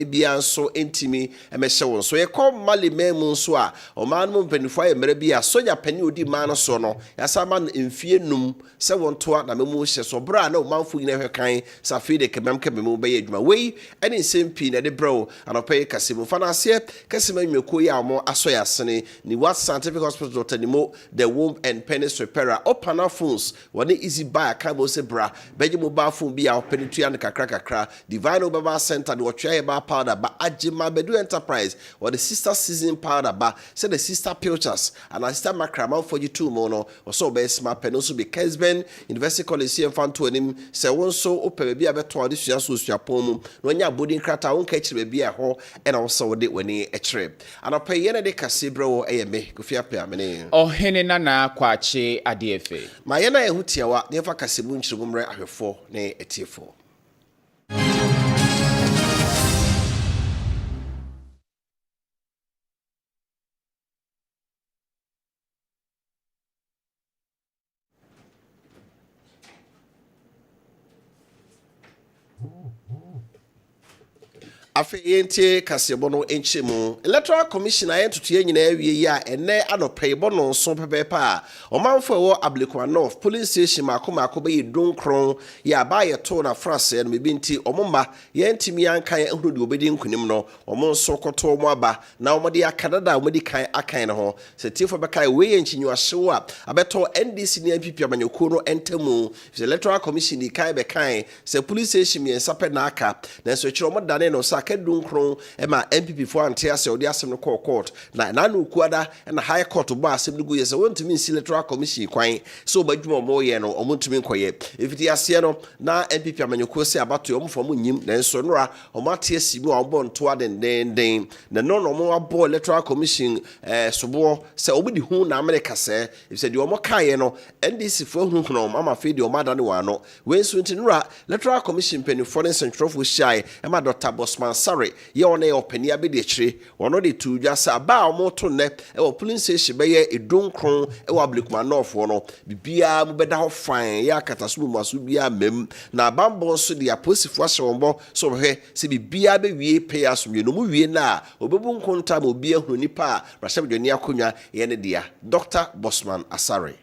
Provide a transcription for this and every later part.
bia so entimi emehye won so ye kom mali memu so a o man mo mpanifo aye mere bia soja pani odi man no so no yasama mfie num se won to na memu hye so bra na o manfo nyina hwekan safi de kemem be adwuma wei ene nsempi na de bro anope Kessben fa na ase Kessben nweko ya mo aso yasene ni what scientific hospital tanimo the womb and penis repairer opana phones woni easy buy ka bo se bra beje mobile phone bia openitua na kakra divine obaba center de otwa ba powder ba Ajima Bedu Enterprise or the sister season powder ba say the sister pictures and sister macrama for you two mono or so be smart pen also be Kessben University College CM fan to him say one so open be abeto adisua so suapom no nya body krata won ka kire be a ho and also de wani a trip and opay yene de Kaseɛ bro me kofia pe amene oh hene na kwache adefe ma yena ehutiawa ne fa Kaseɛ bu nchirigumre ahwefo ne etiefo afi yente Kaseɛ bono enchemu Electoral Commission ayentutu nyina awie ya ene anopɛ bono nso pepepa a omanfo ewo Ablekwa North Police Station makoma be donkron ya ba ye to na France no mebinti omomba yentimi ankan ehunu de obedi nkunim no omo nso koto omo aba na omo de akadada omo di kan akan ne ho setifo beka we yenchinyu ahyewo a abeto NDC ne MPP amanyoko no entemu Electoral Commission di kan be kan se Police Station me nsape na aka na so kire omo dane no sa Dunkron ema MPP for antia se odi asem no court na nanu kuada na high court bo asem no go yese wontumi nsi Electoral Commission kwan so badwuma mo ye no omontumi nkoye efiti ase no na MPP amanyoko se abato omfo mo nyim na nso nora omatie simu a ombo nto adenden na no mo abo Electoral Commission sobo se obudi hu na America se se di omo kaye no NDC fo hu no mama fe di omada ne wa no we nso ntinura Electoral Commission penifo ne centrofo shai ema Dr. Bosman sorry ye one e opani abedi akire wono de tuja sa ba omoto ne e wo police station be ye edonkron e wo Ablekwa North no bibia mu beda ho fan ya kataso mu aso bia mem na bambo so de aposifo ahyewombo so hwe se bibia be wie pay asomye no mu wie na obebu nkonta ma obi ahunu nipa rasha bidwani akonwa ye ne dia Dr. Bosman Asare.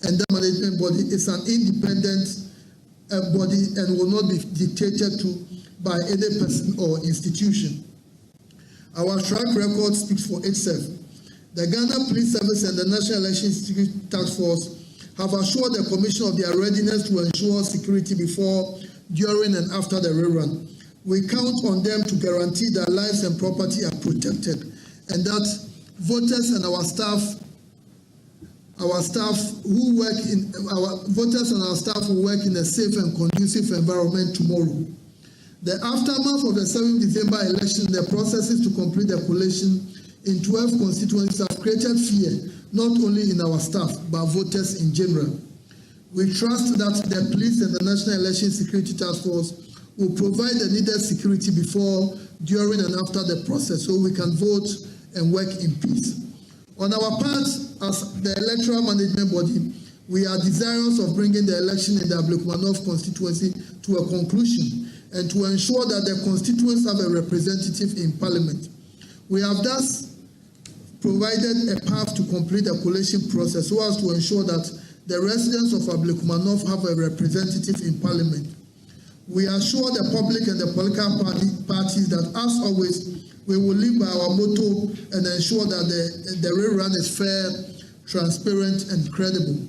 And the management body is an independent body and will not be dictated to by any person or institution. Our track record speaks for itself. The Ghana Police Service and the National Election Security Task Force have assured the Commission of their readiness to ensure security before, during, and after the rerun. We count on them to guarantee that lives and property are protected, and that voters and our staff who work in a safe and conducive environment tomorrow. The aftermath of the 7th December election, the processes to complete the collation in 12 constituencies have created fear, not only in our staff, but voters in general. We trust that the police and the National Election Security Task Force will provide the needed security before, during, and after the process so we can vote and work in peace. On our part, as the electoral management body, we are desirous of bringing the election in the Ablekwa North constituency to a conclusion and to ensure that the constituents have a representative in Parliament. We have thus provided a path to complete the collation process so as to ensure that the residents of Ablekwa North have a representative in Parliament. We assure the public and the political parties that, as always, we will live by our motto and ensure that the rerun is fair, transparent, and credible.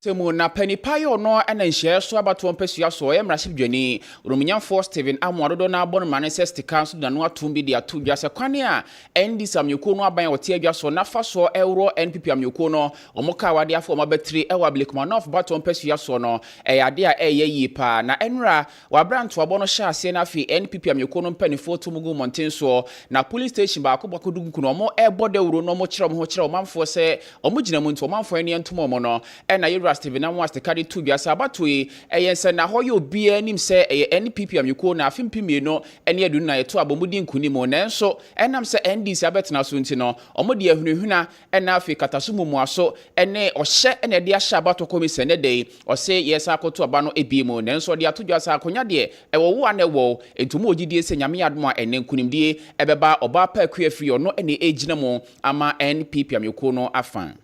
Temu na panipa yo no ana nhye so abato mpesua so e mraship dwani Romunyanfo Steven Amoadodo na abon manifest council na no atum bi de atu dwa se kwane a NDC samyoko no aban wote adwa so na fa so euro NPP amyoko no omoka wade afo mabetri e wa Ablekwa North bato mpesua so no e yade a eyeyi pa na enra wa branto abono sha ase na afi NPP amyoko no mpanifo to mugu monten so na police station ba akobako dugu no mo e bode euro no mo kire mo ho kire o manfo se o mo gina mu nto o manfo eni entomo mo no e na a Stephen Amwas the carry to Biasa about we a send a hoyo be any say any PPM you call na film pimino any aduna to abomudi nkunimo nenso enam se ND sabet na so ntino omodi ahunahuna ena afi katasumu mu aso ene ohye ene de ahya abato komise ne dey o se yesa akoto aba no ebimo nenso de atodwa sa akonya de ewo wo ane wo entumo ogidie se nyame adom a ene nkunimdie ebeba oba pa akua free ono ene ejina mo ama NPPM you no afan.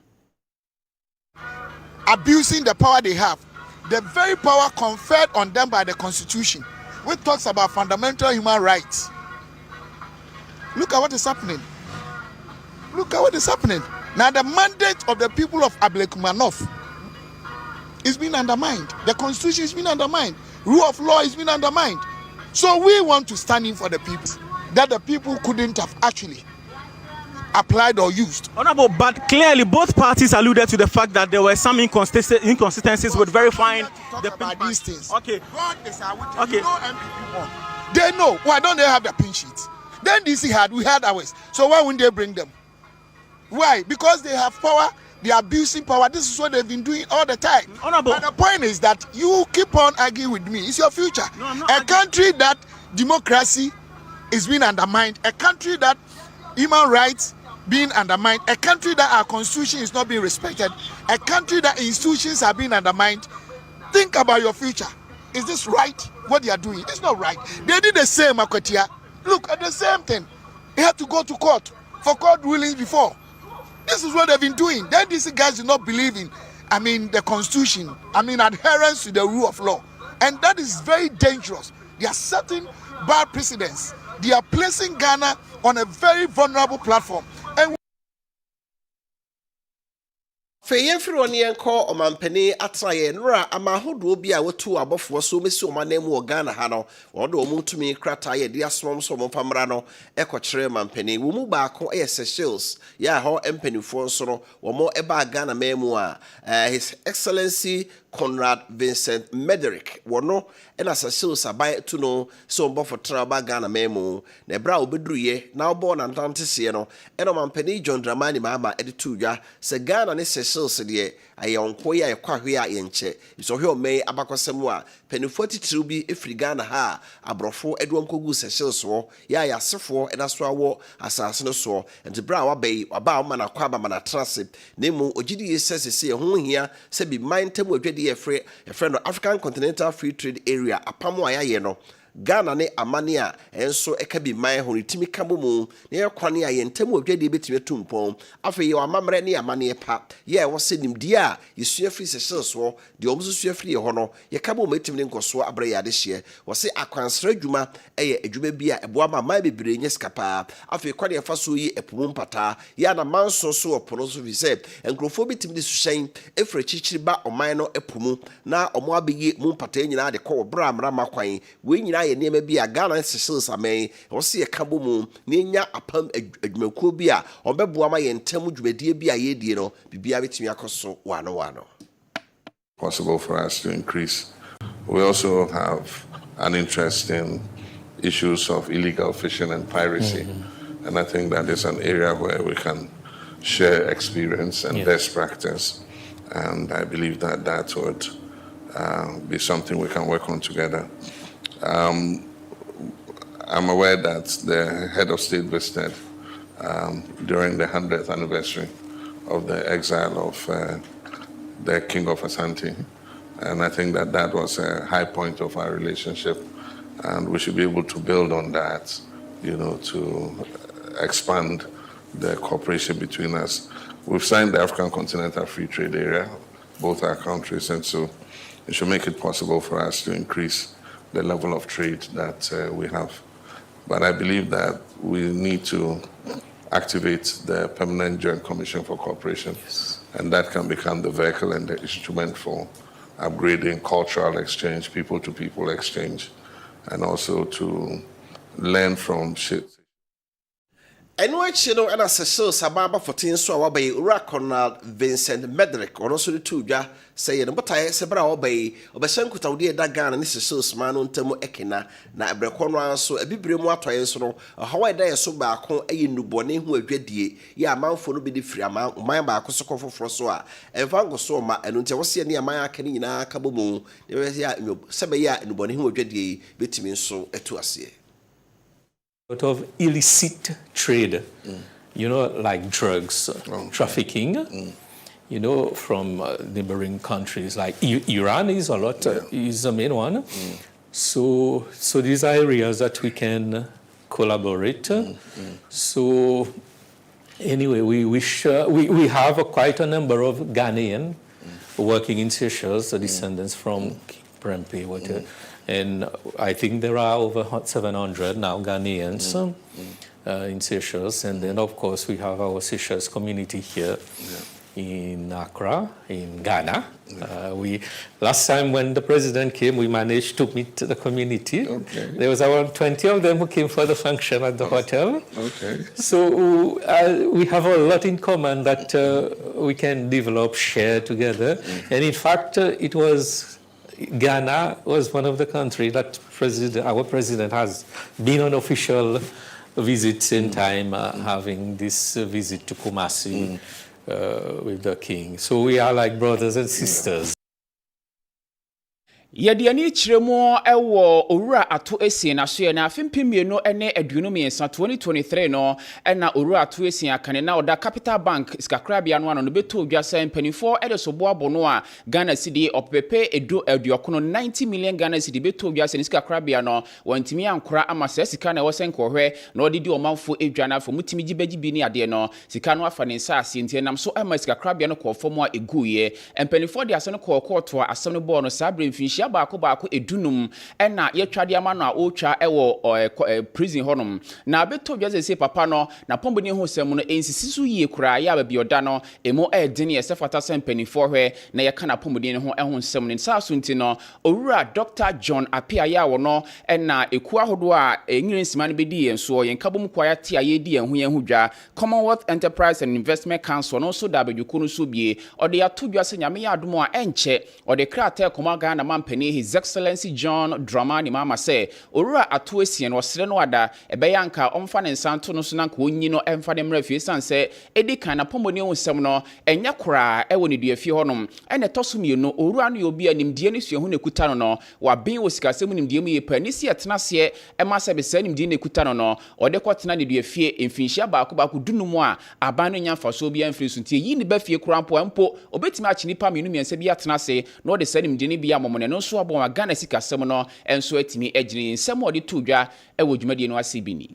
Abusing the power they have, the very power conferred on them by the Constitution, which talks about fundamental human rights. Look at what is happening. Look at what is happening. Now the mandate of the people of Ablekumanov is being undermined. The Constitution is being undermined. Rule of law is being undermined. So we want to stand in for the people that the people couldn't have actually applied or used. Honorable, but clearly both parties alluded to the fact that there were some inconsistencies with verifying these things. Okay. God is our witness. Okay. No MPP won. They know. Why don't they have the pin sheets? Then DC had, we had ours. So why wouldn't they bring them? Why? Because they have power. They are abusing power. This is what they've been doing all the time. Honorable. But the point is that you keep on arguing with me. It's your future. No, I'm not a country that democracy is being undermined, a country that human rights being undermined, a country that our constitution is not being respected, a country that institutions are being undermined. Think about your future. Is this right? What they are doing? It's not right. They did the same, Akwatia. Look at the same thing. They had to go to court for court rulings before. This is what they've been doing. Then these guys do not believe in, the constitution. Adherence to the rule of law. And that is very dangerous. They are setting bad precedents. They are placing Ghana on a very vulnerable platform. And Feyefri oni enko omampani atraye nra amahodo bi a wotu abofo so mesi omanemu Ghana ha no wodo omutumi krata ye dia som so momfamra no ekokyere mampani wo mu baako Seychelles ya ho empanifo nso no wo mo eba Ghana memu a His Excellency Conrad Vincent Mederick wono ena Seychelles abai tu no so mbofo tra ba Ghana memu na ebra obedruye na obo na ntantese no ena mampani John Dramani Mahama editu dwa se Ghana ne Seychelles de ayonko ya kwahwe a yenche so hwe omei abakosemu a penifo titiri bi efri Ghana ha abrofo edom kogu Seychelles so ya yasefo edaso awo asase no so enti bra wabai waba ma na kwaba ma na trase nemu ogidi yesese ho hia se bi mindtem odwede yefre no African Continental Free Trade Area apamo ayaye no Ghana ne amania enso ekabi man ho ritimi kabomu ne yakwane a yentemu odwede betime tumpon afi ye amamre ne amane pa ye wo se nimdi a yesua free Seychelles so de omso sua free ho no ye kabomu etim ne nkoso abre ya de hye wo se akwansra adwuma eye adwuma bi a ebo ama man bebre nye skapa afi kwade ya faso yi epumu mpata ya na manso so opono so vi se enkrofo betim de suhyen efre chichiri ba oman no epumu na omo abeye mu mpata nyina de ko bra amra makwan we nyina ye niema bi a Ghana Seychelles amai wo se ye kabo mu ne nya apam adwumakuo bi a obeboa ma ye ntam dwumadie bi a ye die no bibia betimi akoso wano possible for us to increase. We also have an interest in issues of illegal fishing and piracy. And I think that is an area where we can share experience and best practice. And I believe that that would be something we can work on together. I'm aware that the head of state visited during the 100th anniversary of the exile of the King of Asante. And I think that that was a high point of our relationship. And we should be able to build on that, to expand the cooperation between us. We've signed the African Continental Free Trade Area, both our countries, and so it should make it possible for us to increase the level of trade that we have. But I believe that we need to activate the Permanent Joint Commission for Cooperation, and that can become the vehicle and the instrument for upgrading cultural exchange, people-to-people exchange, and also to learn from shit. Eno achi no na sesel sababa 14 so awabai ura Colonel Vincent Medrick ono so tu dwa say no botaye se bra awabai obehyankuta wode da Ghana ne sesel sma no ntemu ekena na ebrekọ no anso abibremu atoye so no hawa da yeso baako ayi nubone hu adwadie ya amanfo no be di firi man baako so kofoforo so a enfango so ma eno nte wose ne aman akene nyina kabomu ne ya sebe ya nubone hu adwadie betimi so etu ase. Lot of illicit trade, like drugs, trafficking, from neighboring countries like Iran is is the main one. So these are areas that we can collaborate. So anyway, we have quite a number of Ghanaian working in Seychelles, the descendants from King Prempeh. And I think there are over 700 now Ghanaians in Seychelles. And then, of course, we have our Seychelles community here in Accra, in Ghana. Last time when the president came, we managed to meet the community. Okay. There was around 20 of them who came for the function at the hotel. Okay. So we have a lot in common that we can develop, share together. And in fact, Ghana was one of the countries that our president has been on official visits in time, having this visit to Kumasi with the king. So we are like brothers and sisters. Yadiani Chiremo ewo Owura Ato Esi na so na afempemienu ene aduonu miensa 2023 no na Owura Ato Esi akane na oda Capital Bank iskakrabia no no beto odwasa mpanifo edeso boabo no a Ghana cedi opepe edu aduokono 90 million Ghana cedi beto odwasa iskakrabia no wantimi ankora amasa sika na wosenkohwe na odidi omanfo edwana afo mutimi gibagibi ni ade no sika no afa ne nsa asientie nam so ama iskakrabia no kofom a eguye mpanifo de ase no kokoto asem no bo no sabre mfinshi baako edunum na yetwade ama no a otwa ewo prison honum na beto biase se papa no na pomboni ho sem no ensisisu yie kura ya ba bioda no emo edene yesefata sempanifo hwe na ye kana pomboni ho nsem no nsa so nti no Owura Dr. John Apia ya wo no na eku ahodo a enyinsima no bedi yenso yenkabom kwaya ti ayedi yen dwa Commonwealth Enterprise and Investment Council no so da badwuko no so bie ode ya to biase nyame ya adomo a enche ode krata komaga na mampani His Excellency John Dramani Mama say Owura Ato Esi no sere no ada ebeyanka omfa ne nsanto no so nanka onyi no emfa de mrafie sanse edikan na pomoni onsem no enya kora ewo ne duafie honom ene tosumienu Owura no obi animdie ne suahu ne kuta no no wa ben wo sikasem nimdie mu ye panisi etenase ema se be sa nimdie ne kuta no no ode kwotena ne duafie emfinhia baako dunumu a aban no nya faso obi amfiri suntie yi ne bafie kurampo ampo obetimi achi nipa menu miense bi atenase no de sa nimdie ne bi amomone no so abo Ghana sikasem no enso atimi ejini nsem odi to dwa ewo dwumadie no asibini.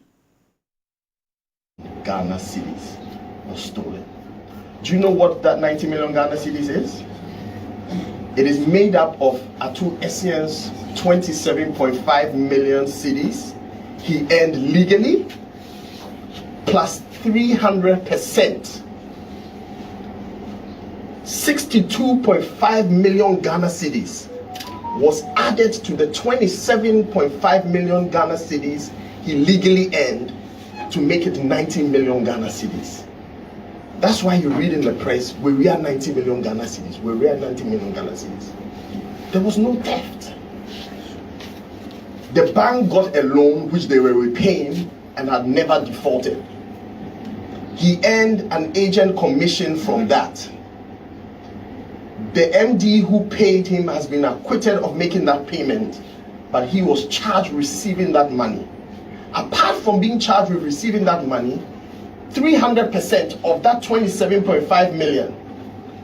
Ghana cedis was stolen. Do you know what that 90 million Ghana cedis is? It is made up of Ato Esien's 27.5 million cedis he earned legally plus 300%. 62.5 million Ghana cedis was added to the 27.5 million Ghana cedis he legally earned to make it 90 million Ghana cedis. That's why you read in the press, we are 90 million Ghana cedis. We are 90 million Ghana cedis. There was no theft. The bank got a loan which they were repaying and had never defaulted. He earned an agent commission from that. The MD who paid him has been acquitted of making that payment, but he was charged receiving that money. Apart from being charged with receiving that money, 300% of that 27.5 million,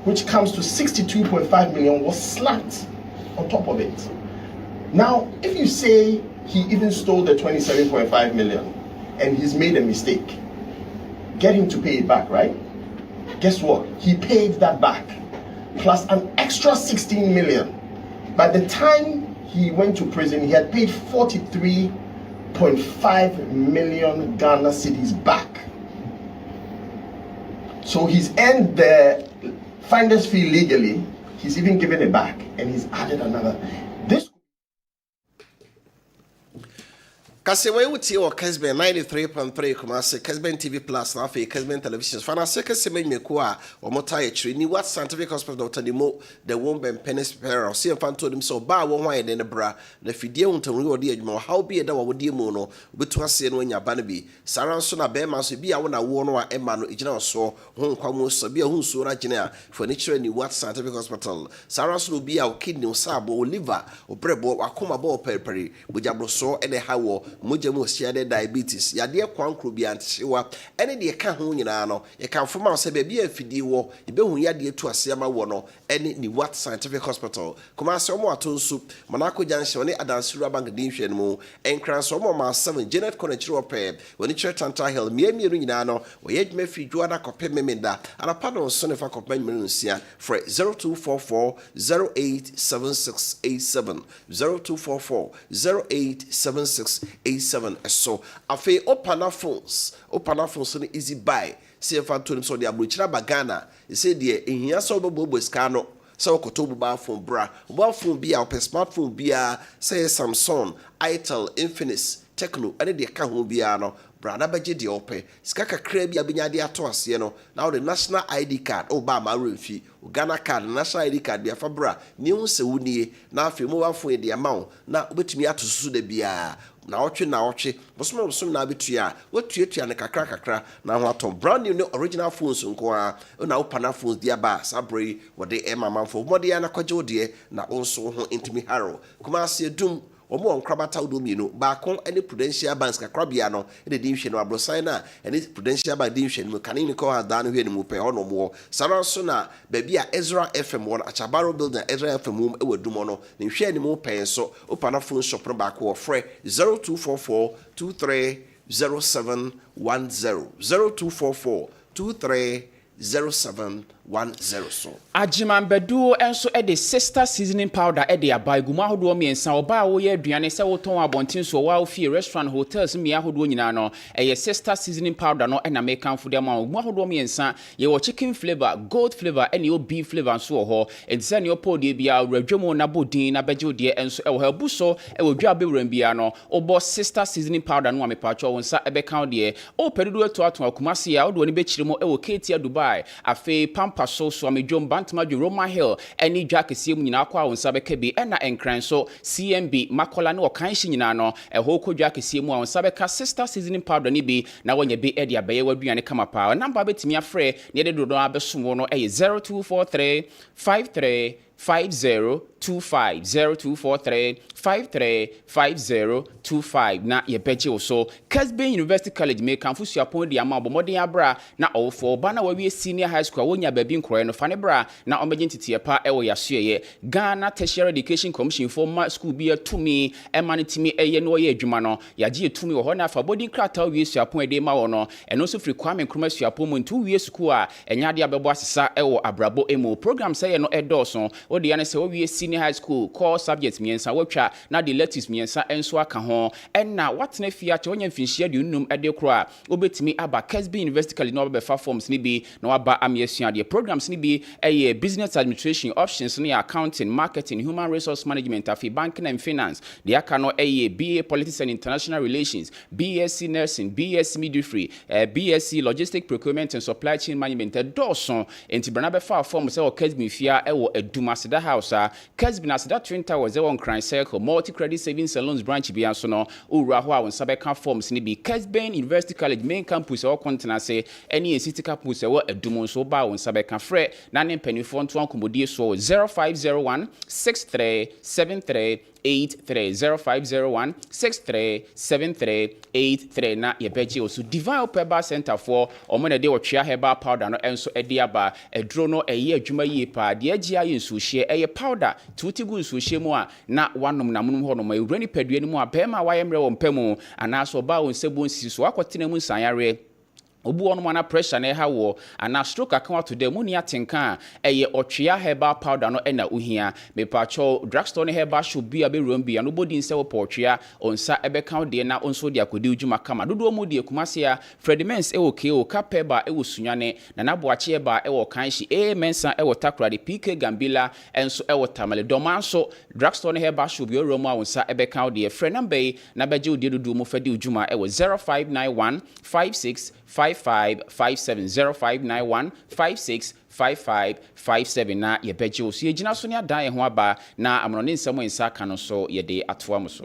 which comes to 62.5 million, was slapped on top of it. Now, if you say he even stole the 27.5 million and he's made a mistake, get him to pay it back, right? Guess what? He paid that back, plus an extra 16 million. By the time he went to prison, he had paid 43.5 million Ghana cedis back. So he's earned the finder's fee legally, he's even given it back, and he's added another. This Kaseɛ wɔ wutie wɔ Kessben 93.3 Kumasi Kessben TV Plus na afei Kessben Televisions. Fana se Kessben meko a ɔmota yɛkyerɛ ni what scientific hospital Dr. Nimo the womb and penis peril. See fanto dem so ba wɔ hwan yɛ ne bra na fidie huntamu wɔ de adwuma how be da wɔ de mu no betu ase no nya ba no bi. Sara nso na bɛma so bi a wɔ na wo no a ɛma no gyina so ho nkwamu so bi a hu so ra gyina a for ne kyerɛ ni what scientific hospital. Sara nso no bi a kidney sabo liver obrebo akoma bo periperi bujabro so ene hawo mojamo siade diabetes yade kwankro bi antewa ene de ka ho nyina no ye kan foma se be bia afidi wo ibehu yade tu ase ama wo no ene ni what scientific hospital kuma se omo atonsu manako junction ne adansuru bank din hwe no mu enkran so omo ma 7 Janet Konachiro ope woni chere Tanta Hill miemienu nyina no wo yedwuma fi dwada kope memenda anapa no so ne fa kope nsia for 0244 087687 0244-087687 so afi opana phones no easy buy see fanto so de abrochira bagana say de ehia so bobo ska no so koto mobile phone bra mobile phone bia or smartphone bia say Samsung, Itel, Infinix, Tecno ane de ka ho bia no brada baje de ope sika kakra bia benya de ato ase no now the national ID card ba ma remfi Ghana card national ID card bia fa bra ni hu se wunie na afi mobile phone de amount na obetumi ato susu de bia na otwe bosom na betua wotuatua ne kakra na ho atom brand new original phones nko a na opana phones dia ba sabre wode manfo mode ya na kwaje wode na onso ho intimi haro kuma ase dum omo onkrabata udomino baakon ene prudential banks kakrabia no ene din hwe no abrosan na ene prudential bank din hwe no kanini ko ha da no hwe no mu pe hono mo saranso na babia Ezra FM won Achabaro building Ezra FM mu e wadumo no ne hwe ni mu pe so opana phone shop no baako wo frɛ 0244 230710 0244 230710 so Ajimambedu enso e de sister seasoning powder e de abai guma hodo miensa oba wo ye aduane se woton abontin so wa ofie restaurant hotels mi ahodo nyina no e sister seasoning powder no e na mekan fo de ma guma hodo miensa ye wo chicken flavor, goat flavor e ne beef flavor so ho ense ne opode bia radwemo na bodin na beje ode enso e wo habu so e wo dwa bewran bia no obo sister seasoning powder no amepacho wonsa e bekan de o pedudu eto aton akumase ya odo ne bekirimo e wo Katia Dubai afi pampa so amedwom bantama de Roma Hill eni dwa kese mu nyina akwa wonsa beka bi ena enkran so CMB makola ne okan hye nyina no ho kodwa kese mu wonsa beka sister seasoning powder ni bi na wonya bi e de abaye waduane kama pa number betimi afre ne de dodo abesom no 0243 53 5025 0243 535025 na ye beje so Kessben University College me kan fusu apon di ama bomodin abra na ofo ba na wawie senior high school wonya babi nkroye no fane bra na omegye ntete pa e wo yasoye Ghana Tertiary Education Commission for school bi atumi e manitimi eye no ye adwuma no yaje etumi wo ho na fa body krata wie su apon de ma wo no eno so free kwame nkroma su apon mu ntu wie school a enyade abebo asesa e wo abrabo emu program say no edoso odi ya ne se wie senior high school core subjects miensa watwa na the latest miensa enso aka ho enna watna fia che wonya mfinhia de unum ede kro a obetimi aba Kessben University College no be fa forms ni bi na waba amiesua de programs ni bi business administration options ni accounting marketing human resource management afi banking and finance de aka no BA politics and international relations BSc nursing BSc midwifery BSc logistic procurement and supply chain management dawson enti brana be fa forms e o Kessben fia e wo eduma seda house Kessben aseda twin towers e won Cran Circle multi credit savings salons branch bi anso no owura ho a won sabeka forms ni bi Kessben University College main campus e o content say any city campus e wo edum so ba won sabeka frɛ na ne mpanifo nto ankomodie so 0501 6373 0501 637383 na yebeje osu Divine Peba Center for omone de otwea herbal powder no enso ede aba edro no eye adwuma yie pa de agia yensu hye eye powder tutigu nsu hye mu a na wanom na munum ho no ma ewrani padua ni mu a bema wayemre wo mpamu anaso ba won sebu nsi so akotena mu nsanyare obu ono mana pressure na ha wo ana stroke account to dem uni atenka eye otwea herbal powder no na uhia me pacho drugstore ne herbal should be aberum bia no body nse wo potwea onsa ebe count de na onso de akodi ujuma kama dodo mu de kumasia Fredimens ewo keo kapeba ewo sunyane na naboache eba ewo kanshi mensa ewo takra de PK Gambila enso ewo tamale domanso drugstore ne herbal should be romu onsa ebe count de friend number na beje odi dodo mu fadi ujuma ewo 0591 56 5557 0591565557 na ye beje osu ye gina so ne adan ye ho aba na amrone nsemo nsa ka no so ye de atoa muso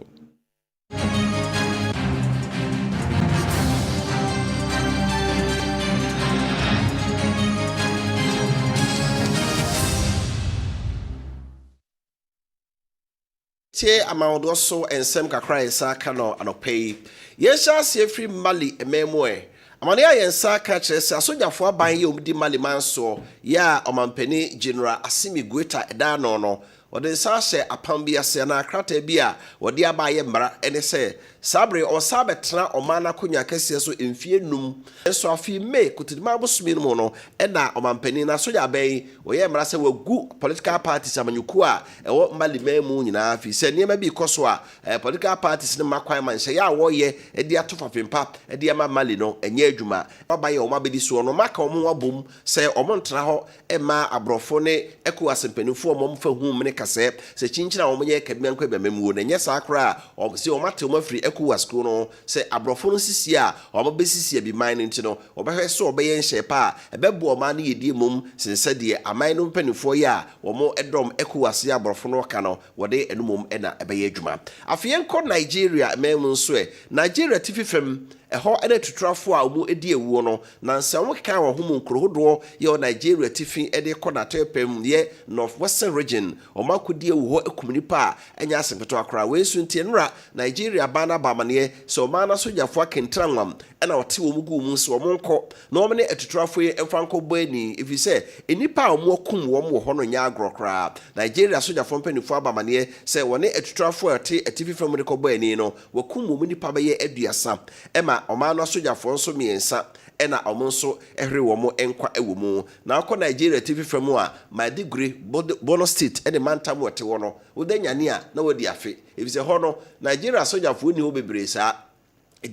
tie amawdo so ensem kakra nsa ka no anopei ye sha se free mali ememoe amane ayensa ka kyerese asojafo aban ye omdi mali manso ya omampani general Asimi Gueta eda no ode sa hye apam bia se na akrata bia wode abaye mmara ene se sabre o sabetra omana konya kase so emfie num enso afi me kutidima bosumi no no ena omampani na soja aban oye mmara se wagu political parties amanyuku a ewo mali memu nyina afi se niema bi koso a political parties ne makwan manhye ya woye edi atofafempa edi ama mali no enye adwuma abaye o mabedi so no maka o mo wabom se o mo ntra ho ema abrofo ne eko asempanifu o mo mfa hu mene kase se chinchina o mo ye kabia nkwa bememu na nye sakra o se o mate o mafri eko school no se abrofo no sisi a o mo besisi bi man nti no o behwe so o be ye nhye pa ebebo o ma na yedi mum sense de aman no mpanifo ya o mo edom eko ase abrofo no ka no wode enumum ena ebe ye adwuma afien ko Nigeria memu nso Nigeria tififem eho ene tutrafo a omu edi ewu no na nsa wo kan wo homu nkrohodo ye Nigeria tifi ede kona tepem ye northwestern region o makodi ewu ho ekumnipa enya asempeto akra we suntie nra Nigeria bana bamane so mana sojafo akentranwam ena wote wo mugu mu so wo nko na wo ne etutrafo ye emfanko bani ifi se enipa omu okum wo mo ho no nya agrokra Nigeria sojafo mpanifo abamane se wone etutrafo ate atififem de ko bani no wakum wo nipa ba ye aduasa ema omano sojafo nso miensa ena omonso ehre womo enkwa ewomu na akọ Nigeria TV fremu a my degree bonus state ene mantam wote wono udanyane a na wodi afe ebise ho no Nigeria sojafo ni obebre sa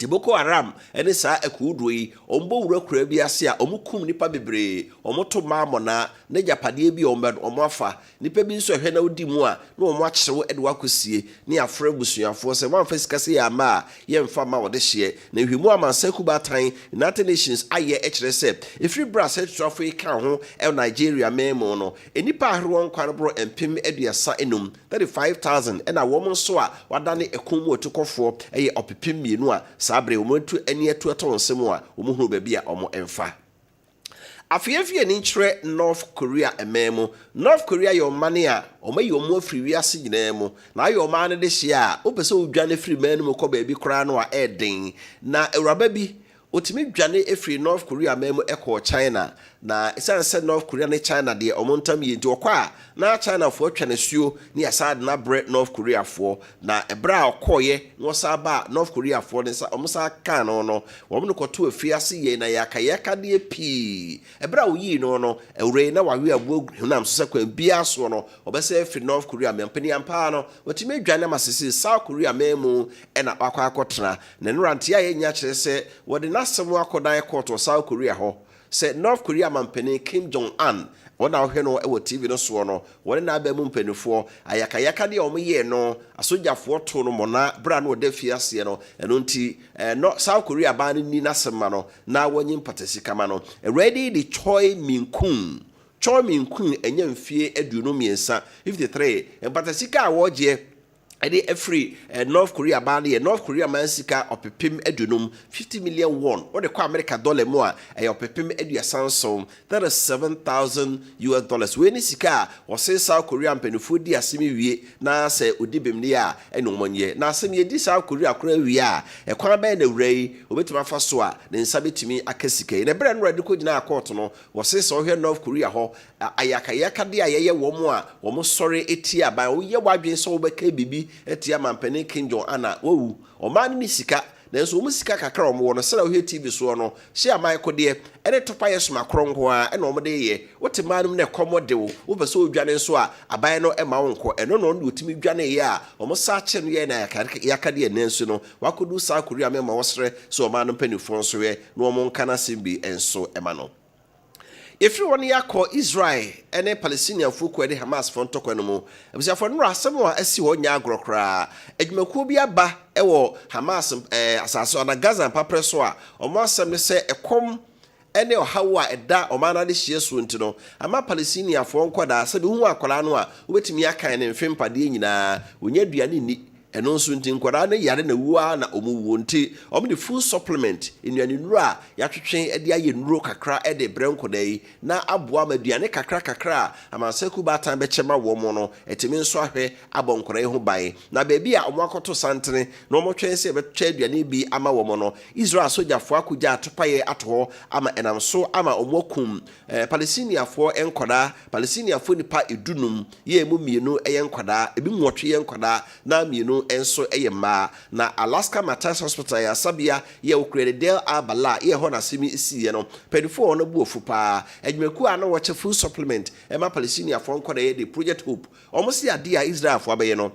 Boko Haram ene sa ekudo yi ombo wurakura bi ase a omukum nipa bebre omoto maamona na japade bi omoafa nipa bi nso hwe na odi mu a na omo akyerewo ede wakosie ni afra busuafo se man fasikase ya ma ye mfa ma wode hye na hwemu amansaku batan United Nations aye ekyerese efri brass trafo yi kan ho Nigeria memo no enipa ahro nkwan bro empem aduasa enum 35000 ena wo nso a wadane ekum otukofo eye opepem mienu a sabre omotu eni atu atonsem a omuhuru baabi a omo emfa afiefie ni nkyere North Korea ememu North Korea yo mane a omayi omo afiri wiase nyinaamu na ayo ma ne de hye a opese odwane firi manum ko baabi kora no a eden na ewraba bi otimi dwane efiri North Korea memu eko China na isanse North Korea ne China de omontam yi nti okwa na China fo atwane suo ni asade na bre North Korea fo na ebra okoye no saba North Korea fo ne sa omusa kan no womno koto afiase ye na yakayaka de pi ebra oyi no ewre na wawe abu hunam so sekwan bia so no obese efiri North Korea mempani ampa no otimi dwane masisi South Korea memu ena akwa akotra na nrantia ye nya kire se wode nasem akodan koto South Korea ho se North Korea mampeni Kim Jong-un wona ohwe no ewo TV no so no wone na aba mu mpanifo ayakayaka de omoye no asojafo to no mona bra no de fiase no eno nti no South Korea ban ni nasema no na wonyi mpatasi kama no ready the Choi Min-kun enya mfie aduno miensa 53 mpatasi ka woje ede every North Korea ban ye North Korea man sika opepem adunum 50 million won what the America dollar mo a opepem aduasanso that is $7,000 we ni sika o say South Korea mpanifo di asemi wie na say odibem ne a enomonye na asemi ye di South Korea kora wie a ekwan ba na wrai obetuma fa so a ne nsa betumi akasika na bre no rade ko gina court no wo say so hwe North Korea ho ayakayaka de ayeye wo mo a wo mo sori eti aba wo ye wadwen so wo beka bibi etia mampene Kim Jong-un ana wowu o man ni sika nanso omu sika kakra omo no sera ohwe TV so no hye aman kode ene topa yesoma kronko a ene omo de ye wote manum ne komode wo wo pese odwane so a aban no ema wonko eno no no otimi dwane ye a omo sa che no ye na yakade enansu no wakodu sa koria me ma wosre so manum panifo so ye no omo nkana simbi enso ema no everyone yakọ Israel ene Palestinian fuku ene Hamas fontokwa no mu ebisiafo no asem a asi ho nya agrokra adwumakuo bi aba ewo Hamas asase na Gaza papre so a omo asem ne se ekom ene ohawo a eda omana de hie so ntino ama Palestinian fo nkoda se be hu akola no a obetimi akan ne mfempade nyina onya duane ni eno nso nti nkwara na yare na wuwa na omuwo nti omde full supplement enuane nuru a yatwetwen ede aye nuru kakra ede brenkoda yi na aboa maduane kakra amanseku batan be chema wo mo no etimi nso ahwe abonkwara ho ban na beebi a omakoto santene na omotwen se be twa aduane bi ama wo mo no Israel sojafo akugya atopaye ato ama enam so ama omokum Palestiniafo enkoda Palestiniafo nipa edunum ye mu mienu eyenkoda ebi nwotwe yenkoda na mienu enso eyema na Alaska Matters Hospital ya sabia ye ukrede Del Abala ye ho na simi isiye no pedifo no buofu pa adwumaku a na woche full supplement ema Palestinian fo nkoda ye the Project Hope omosi ade a Israel fo abaye no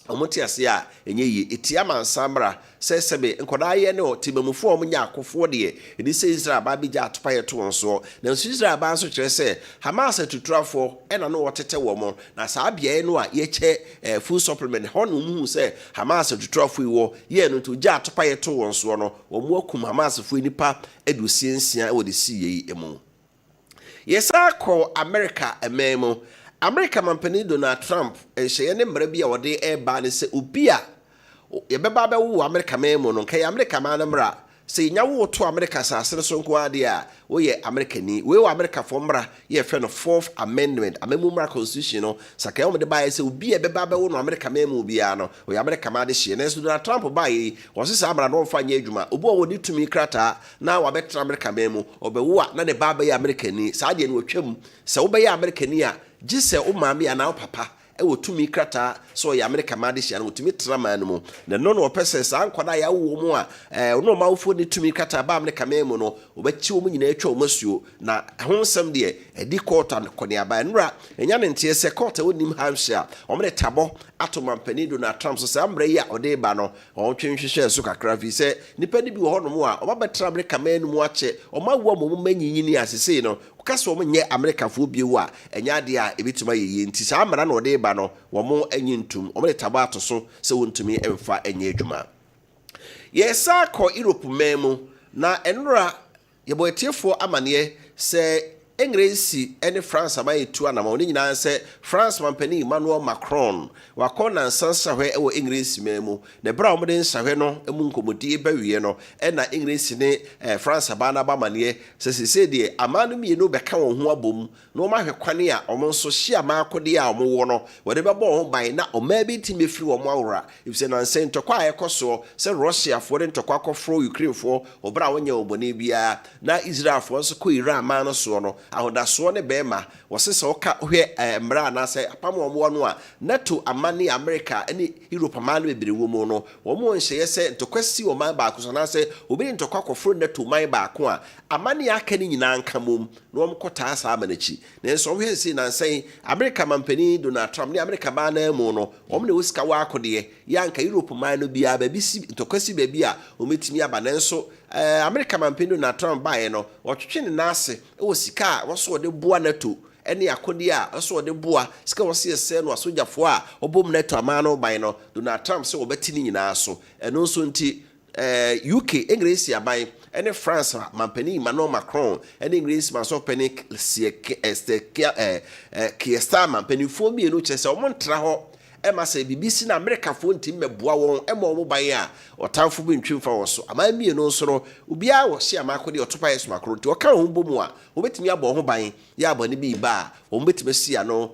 omote ase a enye yi etia mansamra sesebe nkoda ye ne otibamufo omunya akofo de edi se Israel ba bi ja atopaye to nso na nso Israel ba nso kire se Hamas atuturafo ena no wotete wo mo na saa bia no a ye che full supplement hono mu se Hamas atuturafo iwo ye no to ja atopaye to nso no wo mu akum Hamas fo nipa edusiensia wo de siye emu yesa ko America ememo America mampani Donald Trump ehye ne mra bi a wode eba ne se obi a ye beba be wo America memo no kai America ma na mra se nya wo to America sasere so nko ade a wo ye America ni we wo America fo mra ye fe no 4th amendment amemu mra constitution no saka yo me de ba se obi e beba be wo no America memo obi a no wo ye America ma de hye ne so Donald Trump ba yi wo se sa mra no mfa nya adwuma obi wo di tumi krata na wa betra America memo obewo a na de ba ye America ni sa de no twam se wo be ye America ni a gise o maami ana o papa e wotumi krata so ya America ma de hia no wotumi trama no mu na no no pese sa ankwada ya wo mu a no mawfo ni tumi krata ba America memo no obachi wo mu nyina atwa omasuo na honsam de edi court an kone aba nra enya ne ntie se court wonim Hampshire omre tabo atomampani Donald Trump so sa mbre ya ode ba no ontwenhwehwe so kakra fi se nipa ni bi wo hono mu a obabetra America menu mu ache omawo mo manyinyini asese no kaso mo nye America fo bi wo a enya de a ebituma ye nti sa amara na ode ba no wo mo anyintum omre tabo ato so se wontumi emfa enye adwuma yesa ko Europe memu na enra yeboetiefo amane se Engresi ene France amaye tu anama oni nyina se France mampani Emmanuel Macron wakona nsansahwe ewo Engresi memu ne bra omde nsahwe no emu nkomodi bawie no ena Engresi ne France abana ba mane se de amanu mienu beka won ho abom no ma hwekwane a omo nso hia ma akode a omo wo no wode bebo ho ban na oma bi timi firi wo mo awura ifse na nsen tokwa ayekoso se Russia fo de tokwa kofro Ukraine fo obra wonya obone bia na Israel fo nso ko Iran ma no so no ahodaso ne bema wosese oka hwe mra na se apam omo no a NATO amani America ene Europe amani bebere wo mu no wo mo nhye se ntokwasi wo man ba so na se obi ntokwa kofro NATO man ba ko a amani aka ni nyina nka mom no wo kota asa amanachi na nso hwe si na nsen America mampani Donald Trump ne America ba na mu no wo ne wosika wa akode yanka Europe man no bia ba bi si ntokwasi ba bi a o metimi aba na nso America mampani Donald Trump ba ye no wotwetwe ne nase wo sika woso de boa NATO ene akodi a woso de boa sika wose ese no asojafo a obom NATO amano ban no Donald Trump se obeti ni nyina so eno nso nti UK English aban ene France mampani Emmanuel Macron ene English maso panic Kessben mampani fo bi eno chese o montra ho ema se BBC na America fo ntim meboa won ema o ban a otamfo bi ntwimfa wo so ama mi eno nso no obia wo hye amakode otopa yesu makro nti oka ho bomu a obetimi abo ho ban ya abone bi ba o betimi sia no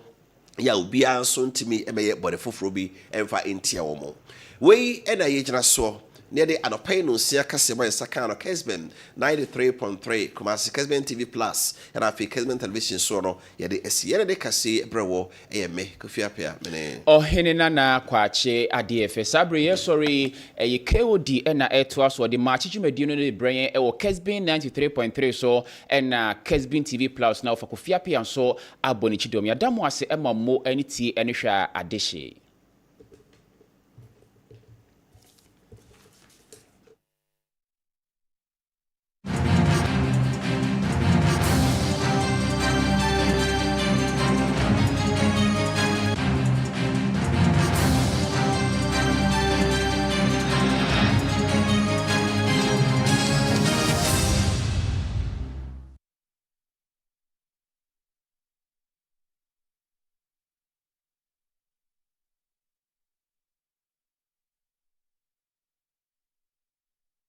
ya obia nso ntimi emeye bode foforo bi emfa entia wo mo wei ena ye gyina so near the Anopay no Sia Kaseɛ Sakano Kessben 93.3 Kumasi Kessben TV Plus and afi Kessben Television so no yɛde asiɛ de Kaseɛ brewo me Kofiapia mene ɔhene na kwache ADF sabre sorry KOD na eto aso de match dwumadi no de brɛn ɛwɔ Kessben 93.3 so na Kessben TV Plus na ofa Kofiapia so abonichi dom ya damo ase ema mo ani tie ɛne hwa adehye